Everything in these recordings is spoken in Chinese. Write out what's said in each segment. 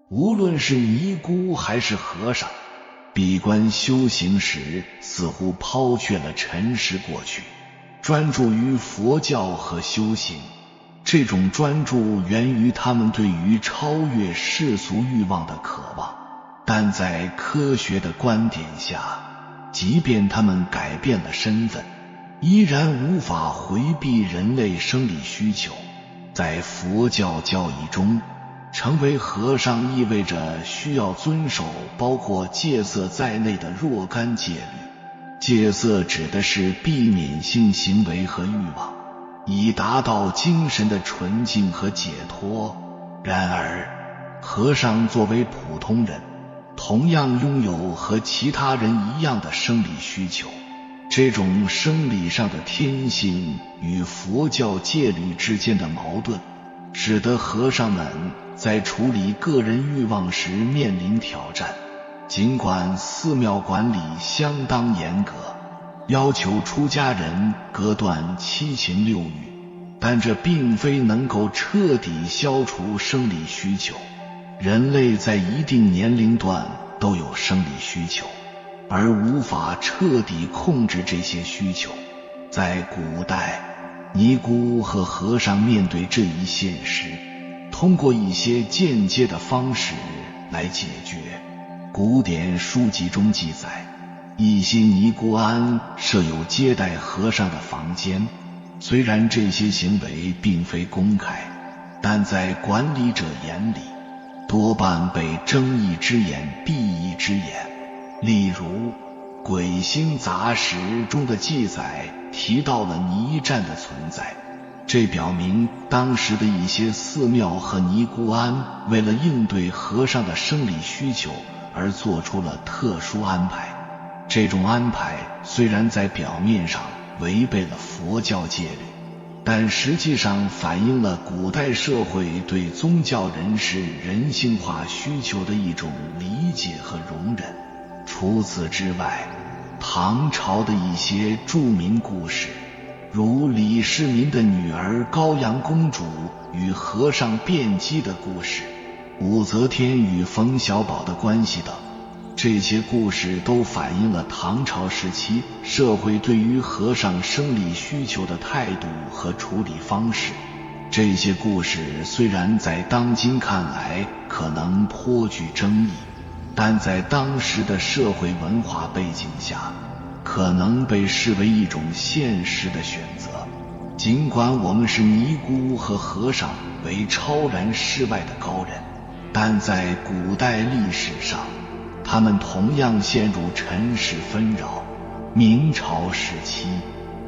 无论是尼姑还是和尚，闭关修行时似乎抛却了尘世过去，专注于佛教和修行。这种专注源于他们对于超越世俗欲望的渴望，但在科学的观点下，即便他们改变了身份，依然无法回避人类生理需求。在佛教教义中，成为和尚意味着需要遵守包括戒色在内的若干戒律。戒色指的是避免性行为和欲望，以达到精神的纯净和解脱。然而，和尚作为普通人，同样拥有和其他人一样的生理需求。这种生理上的天性与佛教戒律之间的矛盾，使得和尚们在处理个人欲望时面临挑战。尽管寺庙管理相当严格，要求出家人隔断七情六欲，但这并非能够彻底消除生理需求。人类在一定年龄段都有生理需求，而无法彻底控制这些需求。在古代，尼姑和和尚面对这一现实，通过一些间接的方式来解决。古典书籍中记载，一些尼姑庵设有接待和尚的房间，虽然这些行为并非公开，但在管理者眼里，多半被睁一只眼闭一只眼。例如，《鬼星杂识》中的记载提到了尼战的存在，这表明当时的一些寺庙和尼姑庵为了应对和尚的生理需求而做出了特殊安排。这种安排虽然在表面上违背了佛教戒律，但实际上反映了古代社会对宗教人士人性化需求的一种理解和容忍。除此之外，唐朝的一些著名故事，如李世民的女儿高阳公主与和尚辩机的故事，武则天与冯小宝的关系等，这些故事都反映了唐朝时期社会对于和尚生理需求的态度和处理方式。这些故事虽然在当今看来可能颇具争议，但在当时的社会文化背景下，可能被视为一种现实的选择。尽管我们是尼姑和和尚为超然世外的高人，但在古代历史上，他们同样陷入尘世纷扰。明朝时期，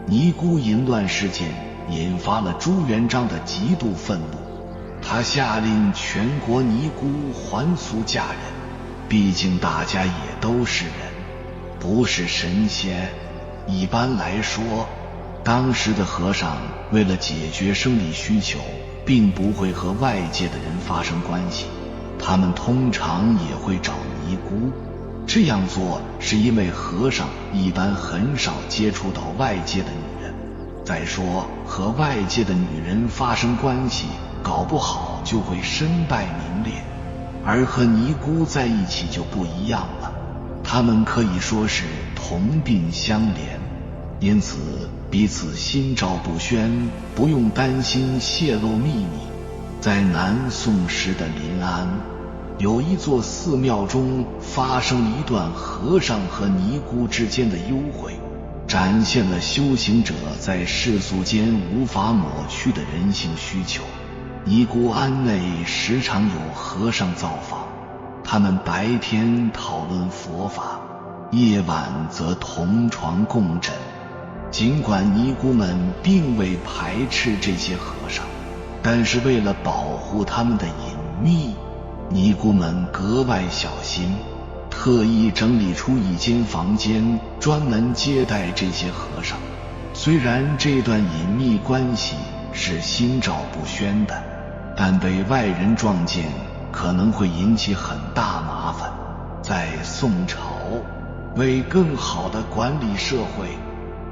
尼姑淫乱事件引发了朱元璋的极度愤怒，他下令全国尼姑还俗嫁人。毕竟大家也都是人，不是神仙。一般来说，当时的和尚为了解决生理需求，并不会和外界的人发生关系，他们通常也会找尼姑。这样做是因为和尚一般很少接触到外界的女人，再说和外界的女人发生关系，搞不好就会身败名裂，而和尼姑在一起就不一样了，他们可以说是同病相怜，因此彼此心照不宣，不用担心泄露秘密。在南宋时的临安，有一座寺庙中发生了一段和尚和尼姑之间的幽会，展现了修行者在世俗间无法抹去的人性需求。尼姑庵内时常有和尚造访，他们白天讨论佛法，夜晚则同床共枕。尽管尼姑们并未排斥这些和尚，但是为了保护他们的隐秘，尼姑们格外小心，特意整理出一间房间专门接待这些和尚。虽然这段隐秘关系是心照不宣的，但被外人撞见可能会引起很大麻烦。在宋朝，为更好地管理社会，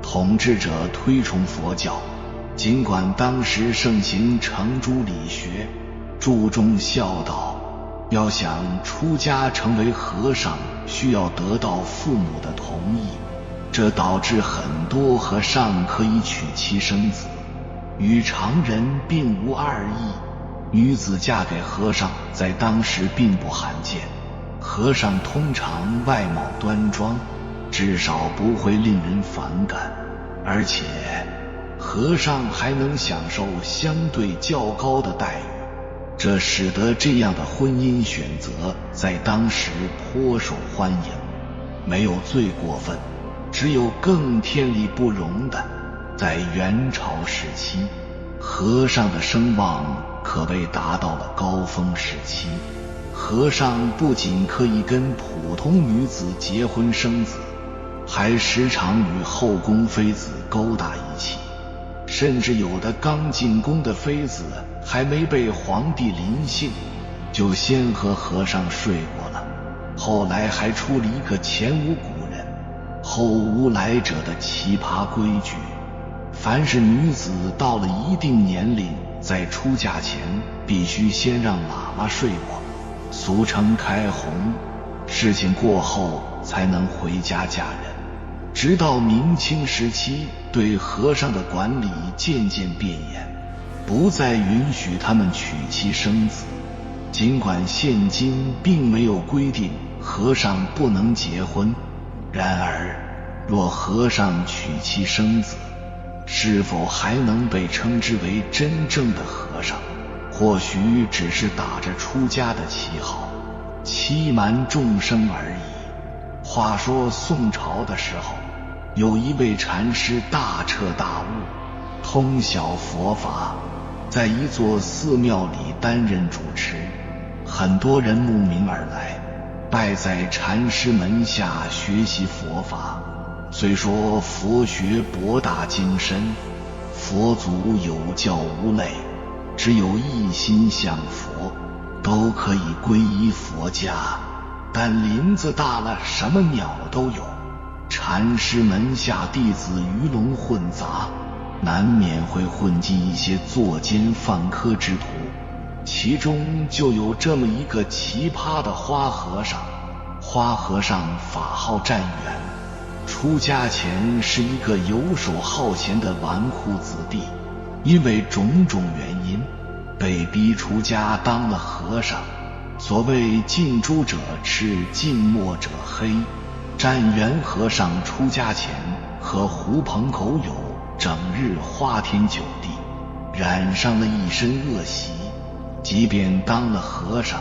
统治者推崇佛教，尽管当时盛行程朱理学，注重孝道，要想出家成为和尚，需要得到父母的同意，这导致很多和尚可以娶妻生子，与常人并无二异。女子嫁给和尚在当时并不罕见，和尚通常外貌端庄，至少不会令人反感，而且和尚还能享受相对较高的待遇，这使得这样的婚姻选择在当时颇受欢迎。没有最过分，只有更天理不容的。在元朝时期，和尚的声望可谓达到了高峰时期。和尚不仅可以跟普通女子结婚生子，还时常与后宫妃子勾搭一起，甚至有的刚进宫的妃子还没被皇帝临幸，就先和和尚睡过了。后来还出了一个前无古人后无来者的奇葩规矩，凡是女子到了一定年龄，在出嫁前必须先让喇嘛睡过，俗称开红，事情过后才能回家嫁人。直到明清时期，对和尚的管理渐渐变严，不再允许他们娶妻生子。尽管现今并没有规定和尚不能结婚，然而若和尚娶妻生子，是否还能被称之为真正的和尚？或许只是打着出家的旗号，欺瞒众生而已。话说宋朝的时候，有一位禅师大彻大悟，通晓佛法，在一座寺庙里担任主持，很多人慕名而来，拜在禅师门下学习佛法。虽说佛学博大精深，佛祖有教无类，只有一心向佛，都可以皈依佛家，但林子大了，什么鸟都有。禅师门下弟子鱼龙混杂，难免会混进一些作奸犯科之徒，其中就有这么一个奇葩的花和尚。花和尚法号湛元，出家前是一个游手好闲的纨绔子弟，因为种种原因被逼出家当了和尚。所谓近朱者赤，近墨者黑。湛元和尚出家前和狐朋狗友整日花天酒地，染上了一身恶习，即便当了和尚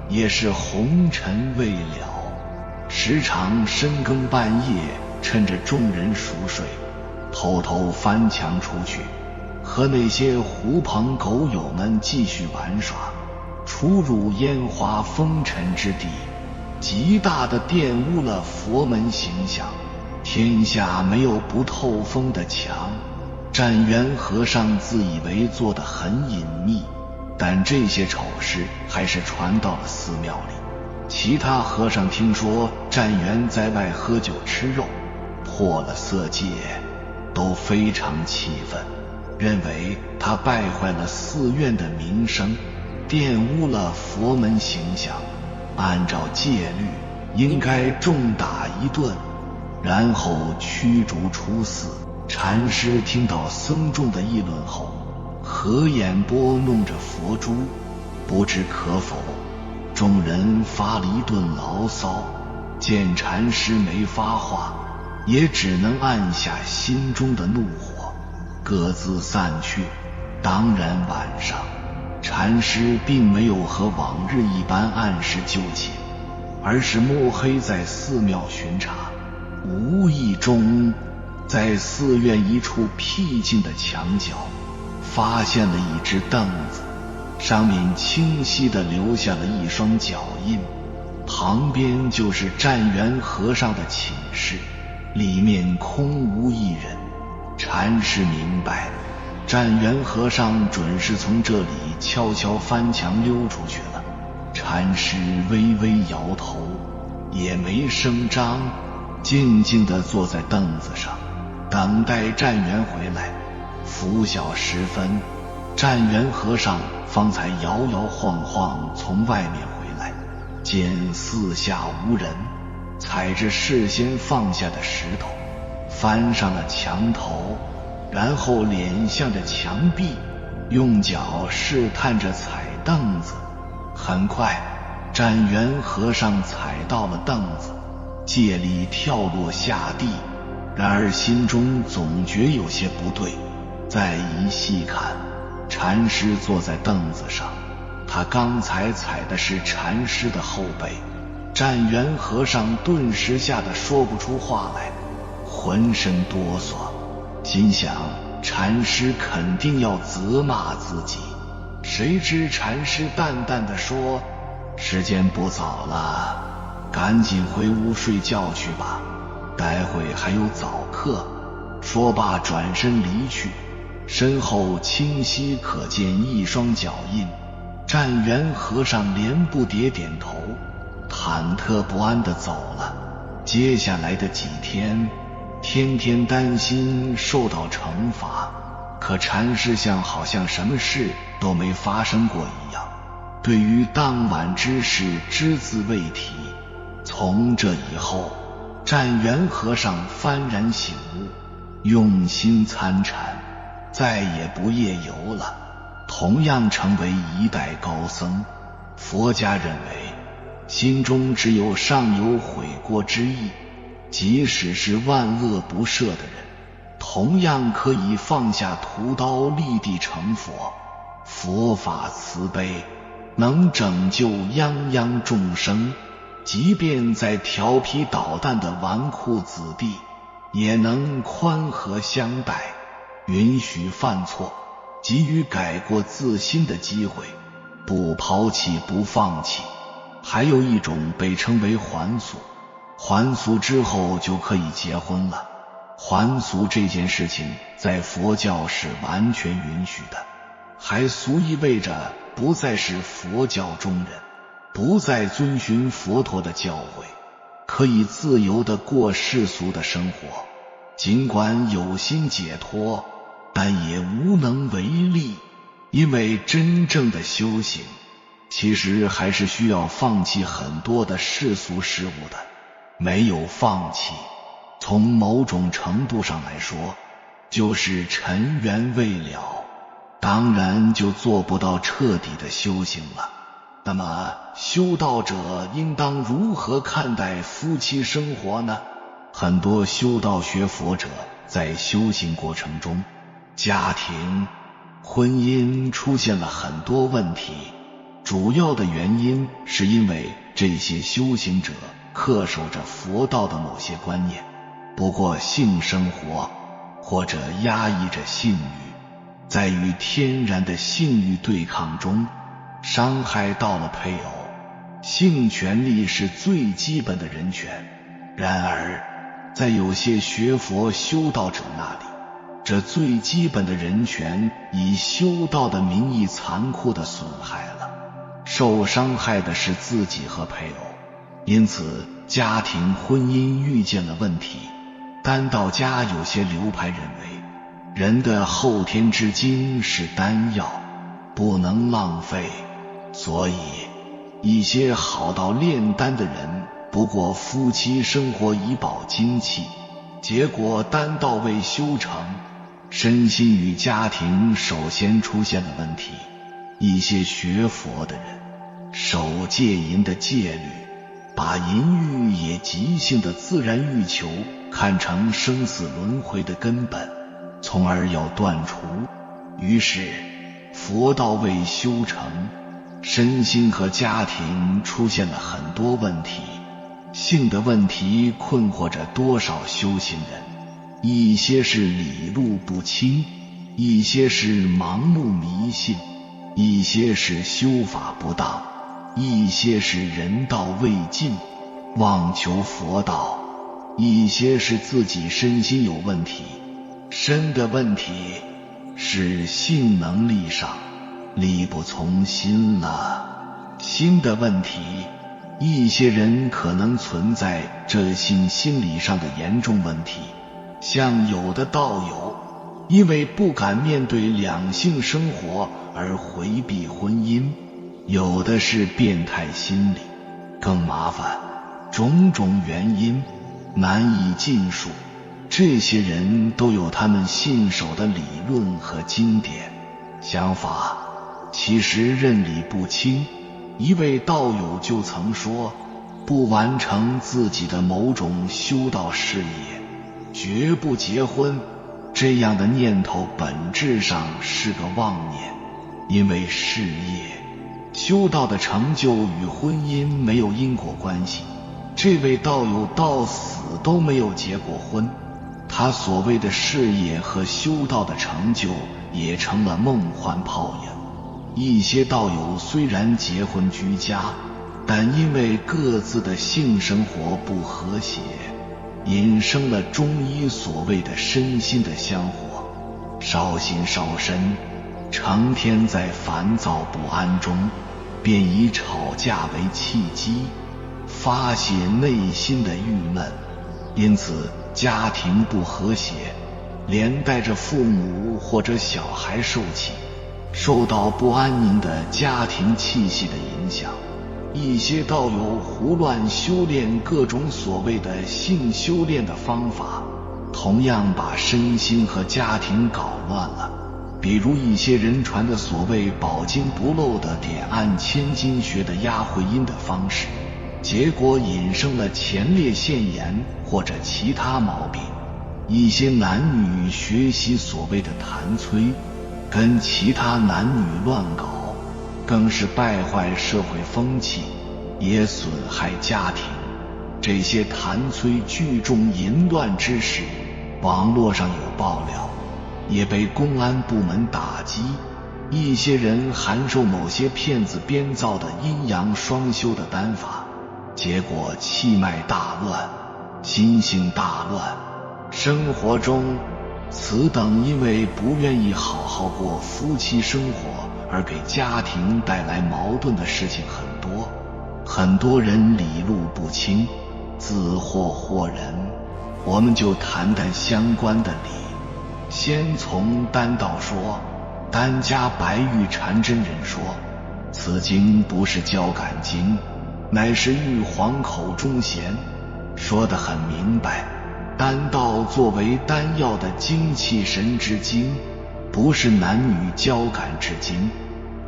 也是红尘未了，时常深更半夜趁着众人熟睡，偷偷翻墙出去，和那些狐朋狗友们继续玩耍，出入烟花风尘之地，极大地玷污了佛门形象。天下没有不透风的墙，湛元和尚自以为做得很隐秘，但这些丑事还是传到了寺庙里。其他和尚听说湛元在外喝酒吃肉，破了色戒，都非常气愤，认为他败坏了寺院的名声，玷污了佛门形象，按照戒律应该重打一顿，然后驱逐出寺。禅师听到僧众的议论后，合眼拨弄着佛珠，不知可否。众人发了一顿牢骚，见禅师没发话，也只能按下心中的怒火，各自散去。当然晚上，禅师并没有和往日一般按时就寝，而是摸黑在寺庙巡查，无意中在寺院一处僻静的墙角发现了一只凳子，上面清晰地留下了一双脚印，旁边就是湛元和尚的寝室，里面空无一人。禅师明白，湛元和尚准是从这里悄悄翻墙溜出去了。禅师微微摇头，也没声张，静静地坐在凳子上，等待湛元回来。拂晓时分，湛元和尚方才摇摇晃晃从外面回来，见四下无人，踩着事先放下的石头，翻上了墙头，然后脸向着墙壁，用脚试探着踩凳子。很快，占元和尚踩到了凳子，借力跳落下地，然而心中总觉有些不对。再一细看，禅师坐在凳子上，他刚才踩的是禅师的后背。占元和尚顿时吓得说不出话来，浑身哆嗦，心想禅师肯定要责骂自己。谁知禅师淡淡地说：时间不早了，赶紧回屋睡觉去吧，待会还有早课。说罢转身离去，身后清晰可见一双脚印。占元和尚连不迭点头，忐忑不安地走了。接下来的几天，天天担心受到惩罚，可禅师好像什么事都没发生过一样，对于当晚之事只字未提。从这以后，占元和尚幡然醒悟，用心参禅，再也不夜游了，同样成为一代高僧。佛家认为，心中只有尚有悔过之意，即使是万恶不赦的人，同样可以放下屠刀立地成佛。佛法慈悲，能拯救泱泱众生，即便在调皮捣蛋的纨绔子弟，也能宽和相待，允许犯错，给予改过自新的机会，不抛弃不放弃。还有一种被称为还俗，还俗之后就可以结婚了。还俗这件事情在佛教是完全允许的，还俗意味着不再是佛教中人，不再遵循佛陀的教诲，可以自由地过世俗的生活。尽管有心解脱，但也无能为力，因为真正的修行其实还是需要放弃很多的世俗事物的。没有放弃，从某种程度上来说，就是尘缘未了，当然就做不到彻底的修行了。那么修道者应当如何看待夫妻生活呢？很多修道学佛者在修行过程中，家庭、婚姻出现了很多问题，主要的原因是因为这些修行者恪守着佛道的某些观念，不过性生活，或者压抑着性欲，在与天然的性欲对抗中，伤害到了配偶。性权利是最基本的人权，然而在有些学佛修道者那里，这最基本的人权以修道的名义残酷地损害了，受伤害的是自己和配偶。因此家庭婚姻遇见了问题。丹道家有些流派认为，人的后天之精是丹药，不能浪费，所以一些好到炼丹的人不过夫妻生活以保精气，结果丹道未修成，身心与家庭首先出现了问题。一些学佛的人守戒淫的戒律，把淫欲也即性的自然欲求看成生死轮回的根本，从而要断除。于是佛道未修成，身心和家庭出现了很多问题。性的问题困惑着多少修行人，一些是理路不清，一些是盲目迷信，一些是修法不当，一些是人道未尽，妄求佛道，一些是自己身心有问题。身的问题是性能力上力不从心了，心的问题，一些人可能存在这性心理上的严重问题。像有的道友因为不敢面对两性生活而回避婚姻，有的是变态心理，更麻烦，种种原因难以尽述。这些人都有他们信守的理论和经典想法，其实认理不清。一位道友就曾说，不完成自己的某种修道事业，绝不结婚。这样的念头本质上是个妄念，因为事业、修道的成就与婚姻没有因果关系。这位道友到死都没有结过婚，他所谓的事业和修道的成就也成了梦幻泡影。一些道友虽然结婚居家，但因为各自的性生活不和谐，引生了中医所谓的身心的香火，烧心烧身，成天在烦躁不安中，便以吵架为契机，发泄内心的郁闷，因此家庭不和谐，连带着父母或者小孩受气，受到不安宁的家庭气息的影响。一些道友胡乱修炼各种所谓的性修炼的方法，同样把身心和家庭搞乱了。比如一些人传的所谓饱经不漏的点按千金穴的压会阴的方式，结果引生了前列腺炎或者其他毛病。一些男女学习所谓的弹催，跟其他男女乱搞，更是败坏社会风气，也损害家庭。这些弹催聚众淫乱之事，网络上有爆料，也被公安部门打击。一些人函授某些骗子编造的阴阳双修的丹法，结果气脉大乱，心性大乱。生活中，此等因为不愿意好好过夫妻生活而给家庭带来矛盾的事情很多，很多人理路不清，自惑惑人。我们就谈谈相关的理。先从丹道说，丹家白玉禅真人说，此经不是交感经，乃是玉皇口中弦，说得很明白。丹道作为丹药的精气神之经，不是男女交感之经，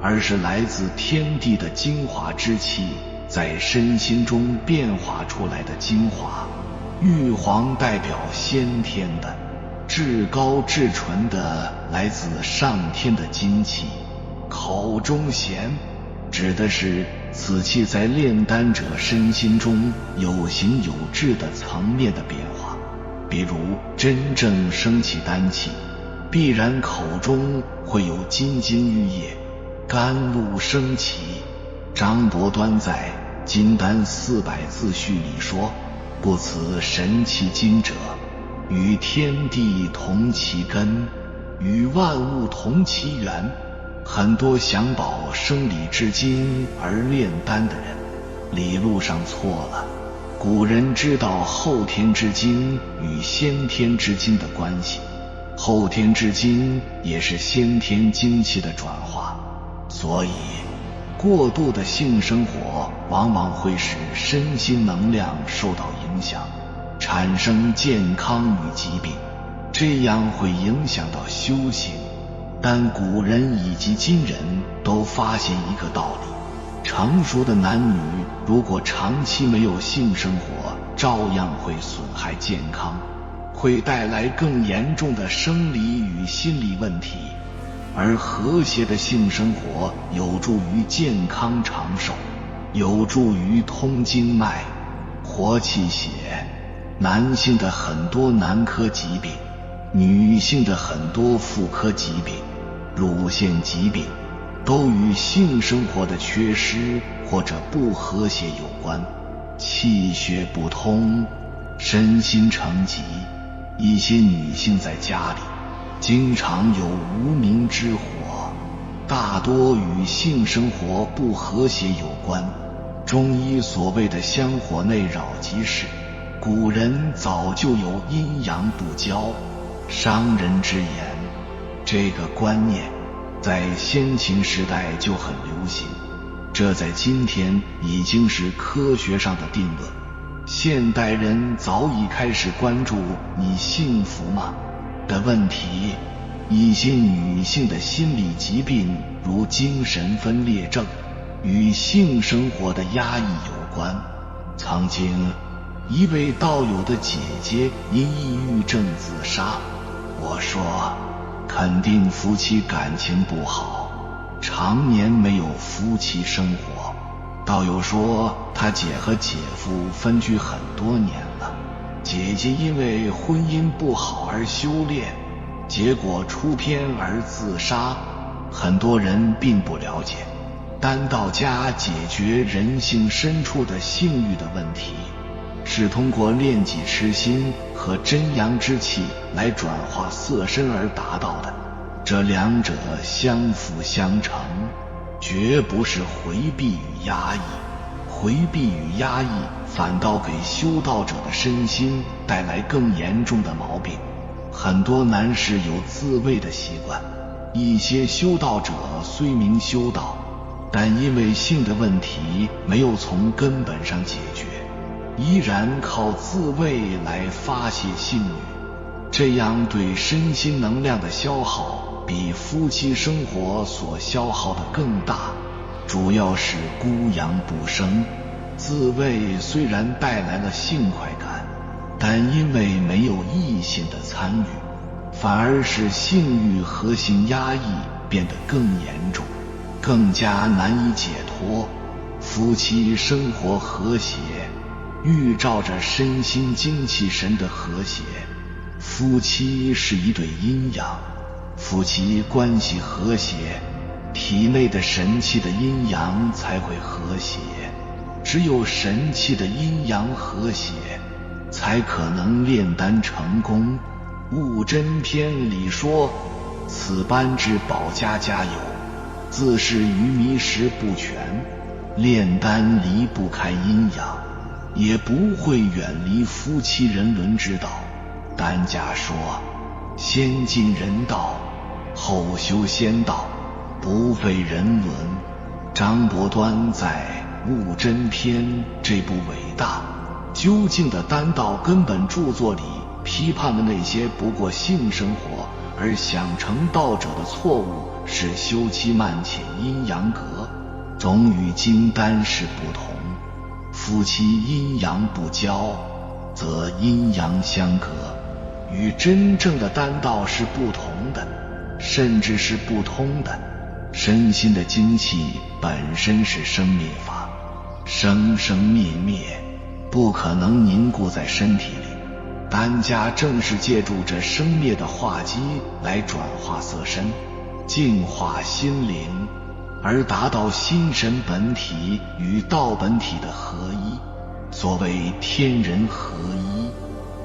而是来自天地的精华之气，在身心中变化出来的精华。玉皇代表先天的、至高至纯的来自上天的精气，口中弦指的是此气在炼丹者身心中有形有质的层面的变化。比如真正升起丹气，必然口中会有金津玉液，甘露升起。张伯端在《金丹400字序》里说，不此神气经者，与天地同其根，与万物同其源。很多想保生理之精而炼丹的人，理路上错了。古人知道后天之精与先天之精的关系，后天之精也是先天精气的转化，所以过度的性生活往往会使身心能量受到影响，产生健康与疾病，这样会影响到修行。但古人以及今人都发现一个道理，成熟的男女如果长期没有性生活，照样会损害健康，会带来更严重的生理与心理问题。而和谐的性生活有助于健康长寿，有助于通经脉、活气血。男性的很多男科疾病，女性的很多妇科疾病、乳腺疾病，都与性生活的缺失或者不和谐有关。气血不通，身心成疾。一些女性在家里经常有无名之火，大多与性生活不和谐有关。中医所谓的香火内扰即是，古人早就有阴阳不交、伤人之言。这个观念在先秦时代就很流行，这在今天已经是科学上的定论。现代人早已开始关注你幸福吗的问题。一些女性的心理疾病，如精神分裂症，与性生活的压抑有关。曾经一位道友的姐姐因抑郁症自杀，我说肯定夫妻感情不好，常年没有夫妻生活。道友说他姐和姐夫分居很多年了，姐姐因为婚姻不好而修炼，结果出偏而自杀。很多人并不了解，丹道家解决人性深处的性欲的问题，是通过炼己吃心和真阳之气来转化色身而达到的。这两者相辅相成，绝不是回避与压抑。回避与压抑反倒给修道者的身心带来更严重的毛病。很多男士有自慰的习惯，一些修道者虽名修道，但因为性的问题没有从根本上解决，依然靠自慰来发泄性欲，这样对身心能量的消耗比夫妻生活所消耗的更大，主要是孤阳不生。自慰虽然带来了性快感，但因为没有异性的参与，反而使性欲和性压抑变得更严重，更加难以解脱。夫妻生活和谐，预兆着身心精气神的和谐。夫妻是一对阴阳，夫妻关系和谐，体内的神气的阴阳才会和谐。只有神气的阴阳和谐，才可能炼丹成功。悟真篇里说，此般之宝家家有，自是愚迷时不全。炼丹离不开阴阳，也不会远离夫妻人伦之道。丹家说，先进人道，后修仙道，不废人伦。张伯端在《悟真篇》这部伟大究竟的丹道根本著作里，批判了那些不过性生活而想成道者的错误，是修妻慢且阴阳隔，总与金丹是不同。夫妻阴阳不交，则阴阳相隔，与真正的丹道是不同的，甚至是不通的。身心的精气本身是生灭法，生生灭灭，不可能凝固在身体里。丹家正是借助这生灭的化机来转化色身，净化心灵，而达到心神本体与道本体的合一。所谓天人合一，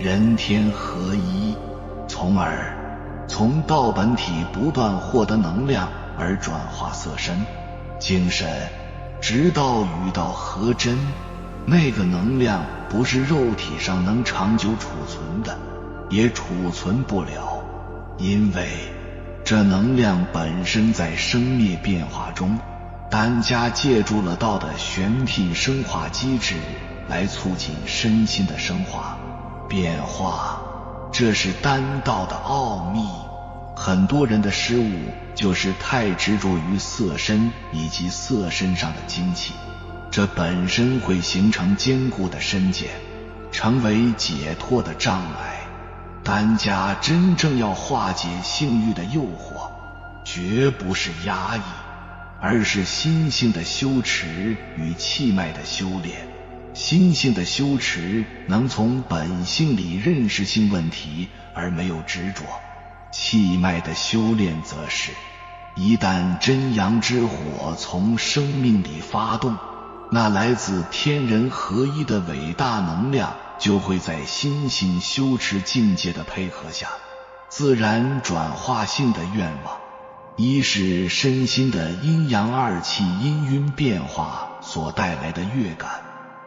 人天合一，从而从道本体不断获得能量而转化色身精神，直到与道合真。那个能量不是肉体上能长久储存的，也储存不了，因为这能量本身在生灭变化中。丹家借助了道的玄牝生化机制来促进身心的生化变化，这是丹道的奥秘。很多人的失误就是太执着于色身以及色身上的精气，这本身会形成坚固的身茧，成为解脱的障碍。丹家真正要化解性欲的诱惑，绝不是压抑，而是心性的修持与气脉的修炼。心性的修持能从本性里认识性问题而没有执着，气脉的修炼则是一旦真阳之火从生命里发动，那来自天人合一的伟大能量就会在心性修持境界的配合下，自然转化性的愿望。一是身心的阴阳二气氤氲变化所带来的悦感，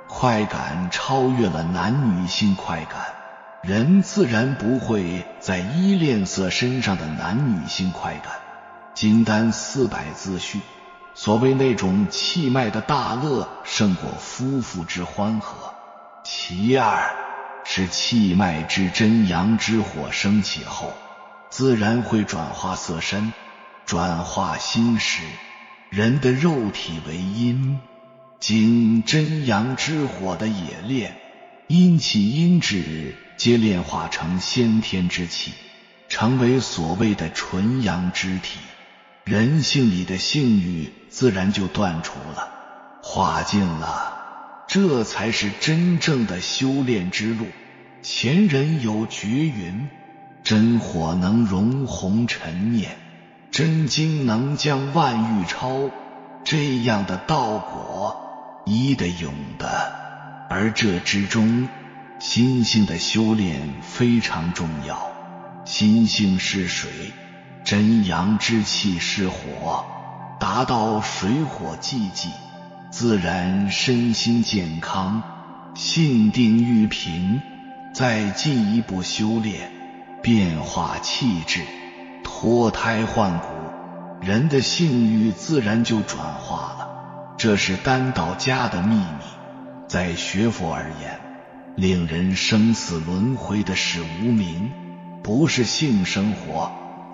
快感超越了男女性快感，人自然不会再依恋色身上的男女性快感。金丹400自序，所谓那种气脉的大乐胜过夫妇之欢和。其二是气脉之真阳之火升起后，自然会转化色身，转化心识。人的肉体为阴，经真阳之火的冶炼，阴气阴质皆炼化成先天之气，成为所谓的纯阳之体。人性里的性欲自然就断除了，化尽了，这才是真正的修炼之路。前人有绝云：真火能融红尘念，真经能将万欲超。这样的道果一得永的，而这之中心性的修炼非常重要。心性是水，真阳之气是火，达到水火既济，自然身心健康，性定玉平。再进一步修炼，变化气质，脱胎换骨，人的性欲自然就转化了。这是丹道家的秘密。在学佛而言，令人生死轮回的是无明，不是性生活。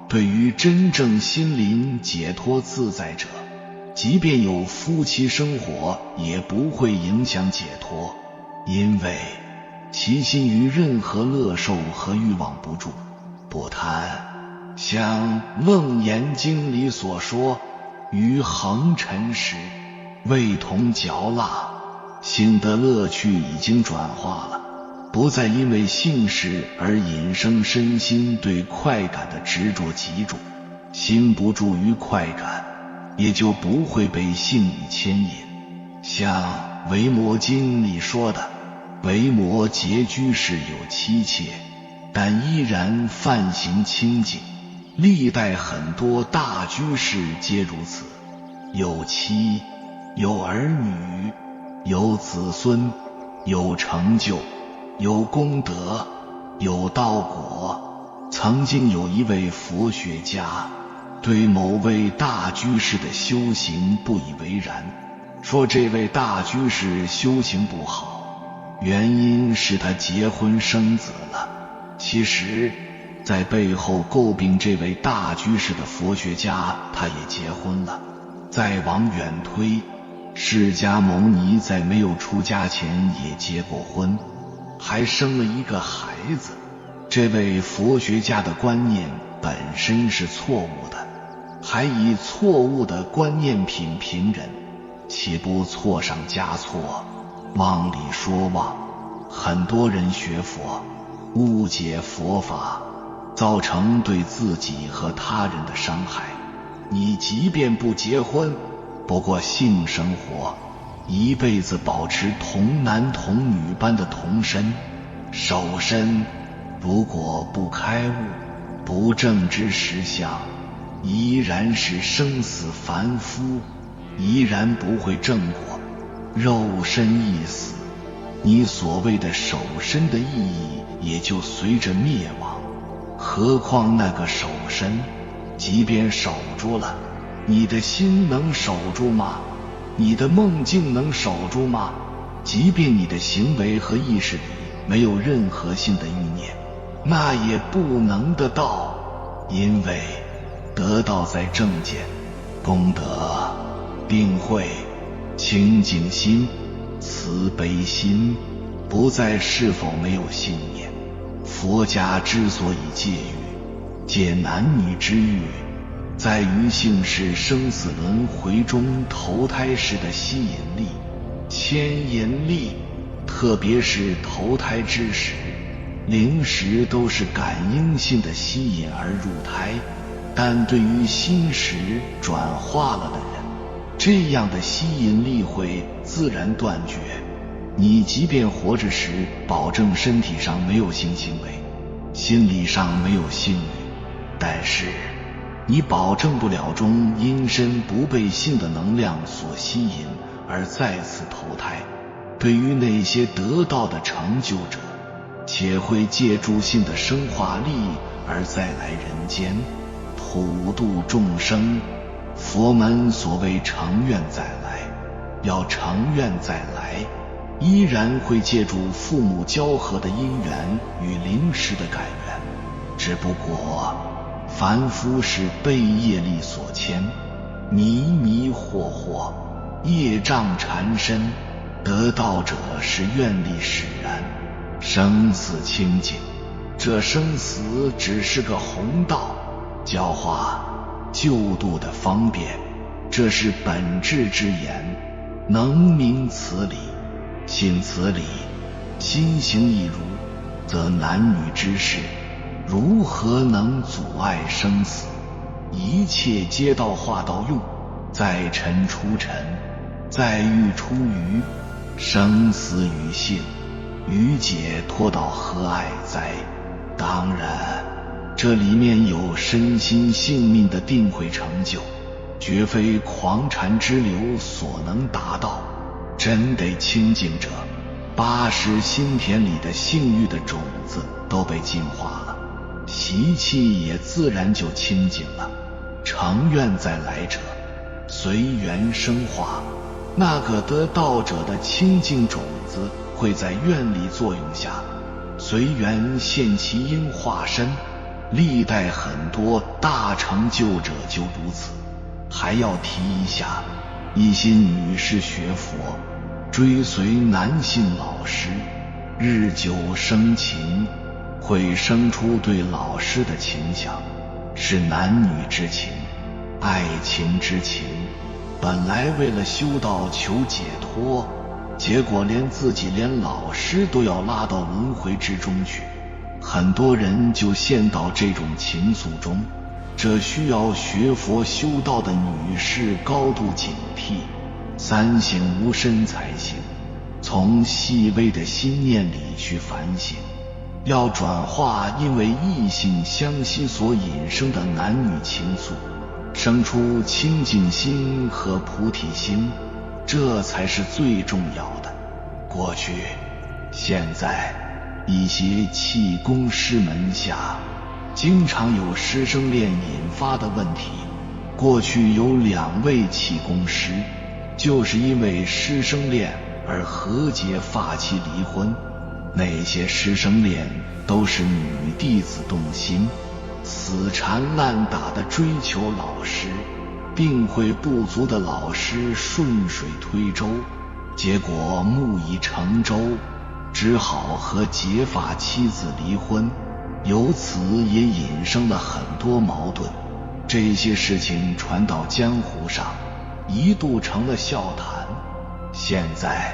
对于真正心灵解脱自在者，即便有夫妻生活也不会影响解脱，因为其心于任何乐受和欲望不住，不贪。像《楞严经》里所说，于横尘时味同嚼蜡，性的乐趣已经转化了，不再因为性事而引生身心对快感的执着急住，心不住于快感，也就不会被性欲牵引。像《维摩经》里说的，维摩诘居士有妻妾，但依然犯行清净。历代很多大居士皆如此，有妻，有儿女，有子孙，有成就，有功德，有道果。曾经有一位佛学家对某位大居士的修行不以为然，说这位大居士修行不好，原因是他结婚生子了。其实在背后诟病这位大居士的佛学家，他也结婚了。再往远推，释迦牟尼在没有出家前也结过婚，还生了一个孩子。这位佛学家的观念本身是错误的，还以错误的观念品评人，岂不错上加错，妄里说妄？很多人学佛误解佛法，造成对自己和他人的伤害。你即便不结婚，不过性生活，一辈子保持童男童女般的童身，守身，如果不开悟，不正知实相，依然是生死凡夫，依然不会正果。肉身一死，你所谓的守身的意义也就随着灭亡。何况那个守身，即便守住了，你的心能守住吗？你的梦境能守住吗？即便你的行为和意识里没有任何性的意念，那也不能得到。因为得到在正见、功德、定慧、清净心、慈悲心，不在是否没有信念。佛家之所以戒欲，戒男女之欲，在于性是生死轮回中投胎时的吸引力、牵引力。特别是投胎之时，灵识都是感应性的吸引而入胎，但对于心识转化了的人，这样的吸引力会自然断绝。你即便活着时保证身体上没有性行为，心理上没有性欲，但是你保证不了中阴身不被性的能量所吸引而再次投胎。对于那些得道的成就者，且会借助性的生化力而再来人间普度众生，佛门所谓成愿再来，要成愿再来，依然会借助父母交合的因缘与临时的改缘，只不过凡夫是被业力所牵，迷迷惑惑，业障缠身，得道者是愿力使然，生死清净。这生死只是个弘道，教化救度的方便，这是本质之言。能明此理，信此理，心行一如，则男女之事如何能阻碍生死？一切皆道化道用，在尘出尘，在欲出于，生死与性，与解脱到何爱哉？当然，这里面有身心性命的定慧成就，绝非狂禅之流所能达到。真得清净者，80心田里的性欲的种子都被净化了，习气也自然就清净了。成愿再来者，随缘生化，那个得道者的清净种子会在愿力作用下随缘现其因化身，历代很多大成就者就如此。还要提一下，一些女士学佛，追随男性老师，日久生情，会生出对老师的倾向，是男女之情，爱情之情。本来为了修道求解脱，结果自己连老师都要拉到轮回之中去，很多人就陷到这种情愫中。这需要学佛修道的女士高度警惕，三省吾身才行。从细微的心念里去反省，要转化因为异性相吸所引生的男女情愫，生出清净心和菩提心，这才是最重要的。过去现在一些气功师门下经常有师生恋引发的问题。过去有2位气功师，就是因为师生恋而和解发妻离婚。那些师生恋都是女弟子动心，死缠烂打的追求老师，定慧不足的老师顺水推舟，结果木已成舟，只好和结发妻子离婚，由此也引生了很多矛盾。这些事情传到江湖上，一度成了笑谈。现在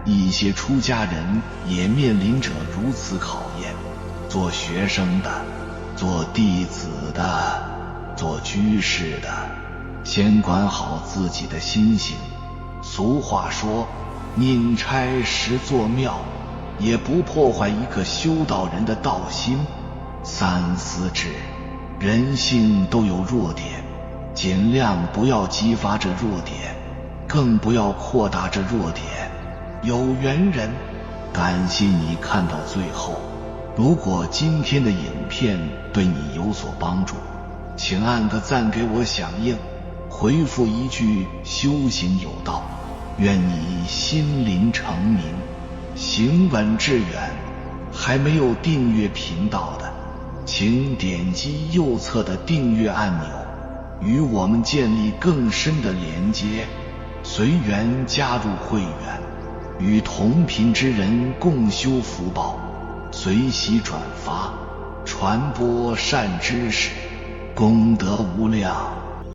一些出家人也面临着如此考验，做学生的，做弟子的，做居士的，先管好自己的心性。俗话说，宁拆十座庙，也不破坏一个修道人的道心。三思之，人性都有弱点，尽量不要激发这弱点，更不要扩大这弱点。有缘人，感谢你看到最后。如果今天的影片对你有所帮助，请按个赞给我响应，回复一句修行有道，愿你心灵成明，行稳致远。还没有订阅频道的，请点击右侧的订阅按钮，与我们建立更深的连接，随缘加入会员，与同频之人共修福报，随喜转发，传播善知识，功德无量。